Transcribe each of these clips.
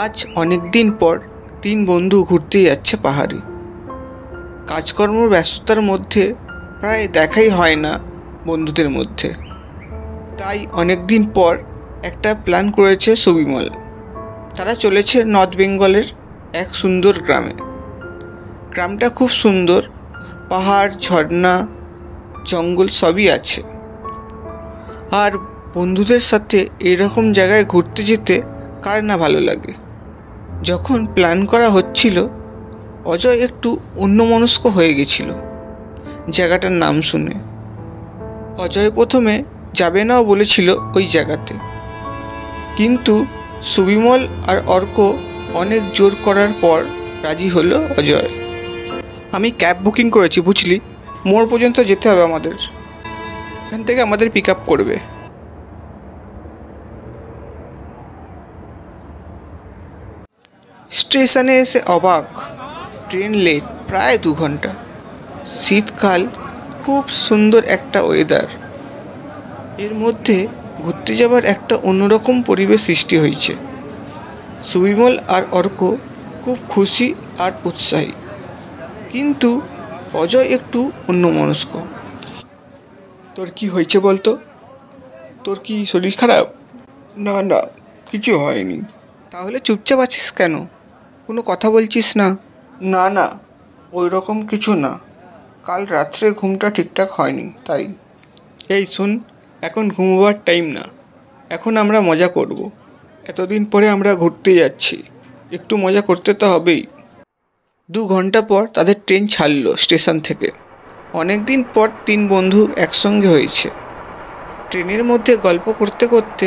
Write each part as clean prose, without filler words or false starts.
আজ অনেক দিন পর তিন বন্ধু ঘুরতে যাচ্ছে পাহাড়ে। কাজকর্মের ব্যস্ততার মধ্যে প্রায় দেখাই হয় না বন্ধুদের মধ্যে। তাই অনেক দিন পর একটা প্ল্যান করেছে সুবিমল। তারা চলেছে নর্থ বেঙ্গলের এক সুন্দর গ্রামে। গ্রামটা খুব সুন্দর, পাহাড়, ঝর্ণা, জঙ্গল সবই আছে। আর বন্ধুদের সাথে এরকম জায়গায় ঘুরতে যেতে কার না ভালো লাগে। যখন প্ল্যান করা হচ্ছিল, অজয় একটু অন্যমনস্ক হয়ে গেছিল জায়গাটার নাম শুনে। অজয় প্রথমে যাবে নাও বলেছিল ওই জায়গাতে, কিন্তু সুবিমল আর অর্ক অনেক জোর করার পর রাজি হলো অজয়। আমি ক্যাব বুকিং করেছি, বুঝলি? মোড় পর্যন্ত যেতে হবে আমাদের, এখান থেকে আমাদের পিক আপ করবে। স্টেশনে এসে অবাক, ট্রেন লেট প্রায় 2 ঘন্টা। শীতকাল, খুব সুন্দর একটা ওয়েদার, এর মধ্যে ঘুরতে যাবার একটা অন্যরকম পরিবেশ সৃষ্টি হয়েছে। সুবিমল আর অর্ক খুব খুশি আর উৎসাহী, কিন্তু অজয় একটু অন্যমনস্ক। তোর কি হয়েছে বলতো? তোর কি শরীর খারাপ? না না, কিছু হয়নি। তাহলে চুপচাপ আছিস কেন? কোনো কথা বলছিস না? না না, ওই রকম কিছু না, কাল রাত্রে ঘুমটা ঠিকঠাক হয়নি তাই। এই শোন, এখন ঘুমোবার টাইম না, এখন আমরা মজা করব। এতদিন পরে আমরা ঘুরতে যাচ্ছি, একটু মজা করতে তো হবেই। 2 ঘন্টা পর তাদের ট্রেন ছাড়লো স্টেশন থেকে। অনেক দিন পর 3 বন্ধু একসঙ্গে হয়েছে। ট্রেনের মধ্যে গল্প করতে করতে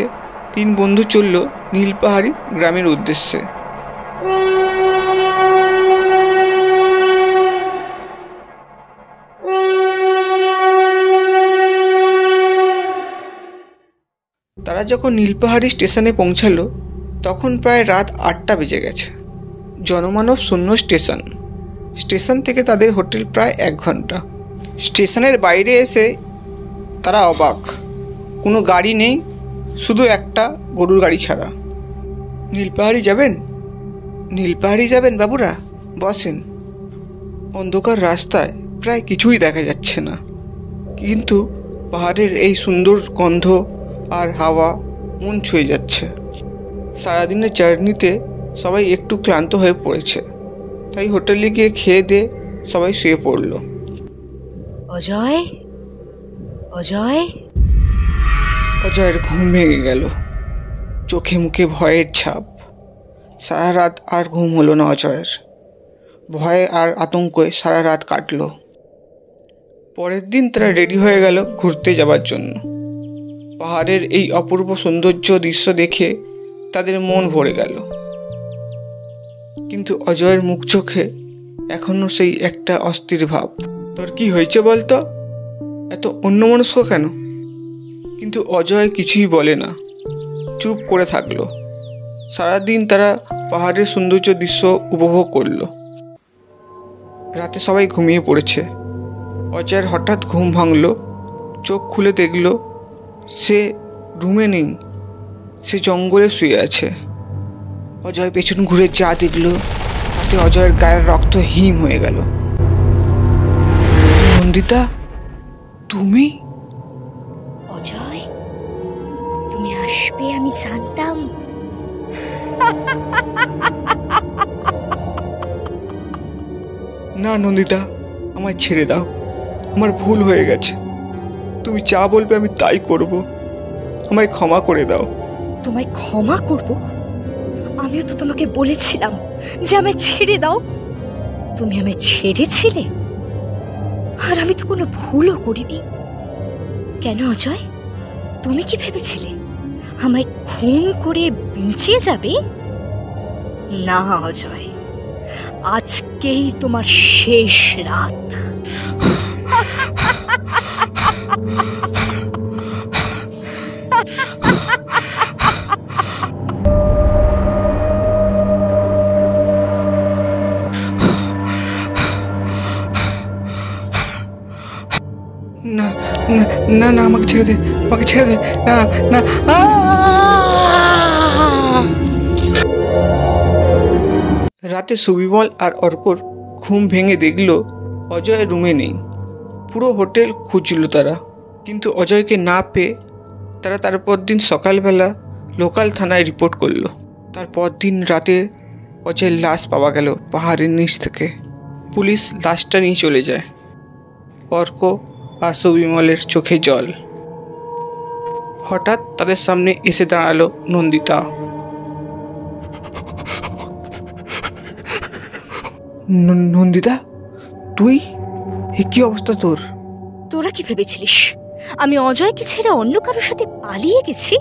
3 বন্ধু চলল নীলপাহাড়ি গ্রামের উদ্দেশ্যে। তারা যখন নীলপাহাড়ি স্টেশনে পৌঁছালো, তখন প্রায় রাত 8টা বেজে গেছে। জনমানব শূন্য স্টেশন। স্টেশন থেকে তাদের হোটেল প্রায় 1 ঘন্টা। স্টেশনের বাইরে এসে তারা অবাক, কোনো গাড়ি নেই, শুধু একটা গরুর গাড়ি ছাড়া। নীলপাহাড়ি যাবেন? নীলপাহাড়ি যাবেন বাবুরা, বসেন। অন্ধকার রাস্তায় প্রায় কিছুই দেখা যাচ্ছে না, কিন্তু পাহাড়ের এই সুন্দর গন্ধ আর হাওয়া মন ছুঁয়ে যাচ্ছে। সারাদিনের জার্নিতে সবাই একটু ক্লান্ত হয়ে পড়েছে, তাই হোটেলে গিয়ে খেয়ে দিয়ে সবাই শুয়ে পড়ল। অজয়, অজয়। অজয়ের ঘুম ভেঙে গেল, চোখে মুখে ভয়ের ছাপ। সারা রাত আর ঘুম হলো না অজয়ের। ভয়ে আর আতঙ্কে সারা রাত কাটল। পরের দিন তারা রেডি হয়ে গেল ঘুরতে যাবার জন্য। পাহাড়ের এই অপূর্ব সৌন্দর্য দৃশ্য দেখে তাদের মন ভরে গেল, কিন্তু অজয়ের মুখ চোখে এখনো সেই একটা অস্থির ভাব। তোর কি হয়েছে বলতো? এত অন্যমনস্ক কেন? কিন্তু অজয় কিছুই বলে না, চুপ করে থাকলো। সারাদিন তারা পাহাড়ের সৌন্দর্য দৃশ্য উপভোগ করলো। রাতে সবাই ঘুমিয়ে পড়েছে। অজয়ের হঠাৎ ঘুম ভাঙল। চোখ খুলে দেখল সে রুমে নেই, সে জঙ্গলে শুয়ে আছে। অজয় পেছন ঘুরে যা দেখল, তাতে অজয়ের গায়ের রক্ত হিম হয়ে গেল। নন্দিতা, তুমি? অজয়, তুমি আসবে আমি জানতাম। না নন্দিতা, আমায় ছেড়ে দাও, আমার ভুল হয়ে গেছে। তুমি যা বলবে আমি তাই করব, আমায় ক্ষমা করে দাও। তোমায় ক্ষমা করব? আমিও তো তোমাকে বলেছিলাম যে আমায় ছেড়ে দাও। তুমি আমায় ছেড়েছিলে, আর আমি তো কোনো ভুলও করিনি। কেন অজয়, তুমি কি ভেবেছিলে আমায় খুন করে বেঁচে যাবে? না অজয়, আজকেই তোমার শেষ রাত। না না না, আমাকে ছেড়ে দে, আমাকে ছেড়ে দে, না না। রাতে সুবিমল আর অর্কর ঘুম ভেঙে দেখল অজয় রুমে নেই। পুরো হোটেল খুঁজল তারা, কিন্তু অজয়কে না পেয়ে তারা তারপর দিন সকালবেলা লোকাল থানায় রিপোর্ট করলো। তারপর দিন রাতে অজয়ের লাশ পাওয়া গেল পাহাড়ের নিচ থেকে। পুলিশ লাশটা নিয়ে চলে যায়। অর্ক আর সুবিমলের চোখে জল। হঠাৎ তাদের সামনে এসে দাঁড়ালো নন্দিতা। নন্দিতা, তুই? এ কি অবস্থা তোর? তোরা কি ভেবেছিলিস আমি অজয়কে ছেড়ে অন্য কারোর সাথে পালিয়ে গেছি?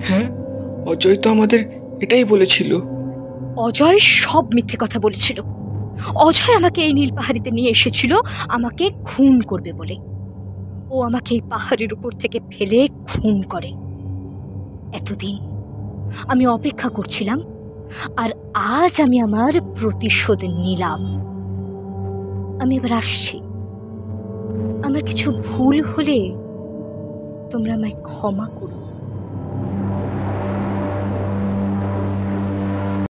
হ্যাঁ, অজয় তো আমাদের এটাই বলেছিল। অজয় সব মিথ্যে কথা বলেছিল। অজয় আমাকে এই নীল পাহাড়িতে নিয়ে এসেছিল আমাকে খুন করবে বলে। ও আমাকে এই পাহাড়ের উপর থেকে ফেলে খুন করে। এতদিন আমি অপেক্ষা করছিলাম, আর আজ আমি আমার প্রতিশোধ নিলাম। আমি এবার আসছি। আমার কিছু ভুল হলে তোমরা আমায় ক্ষমা করো।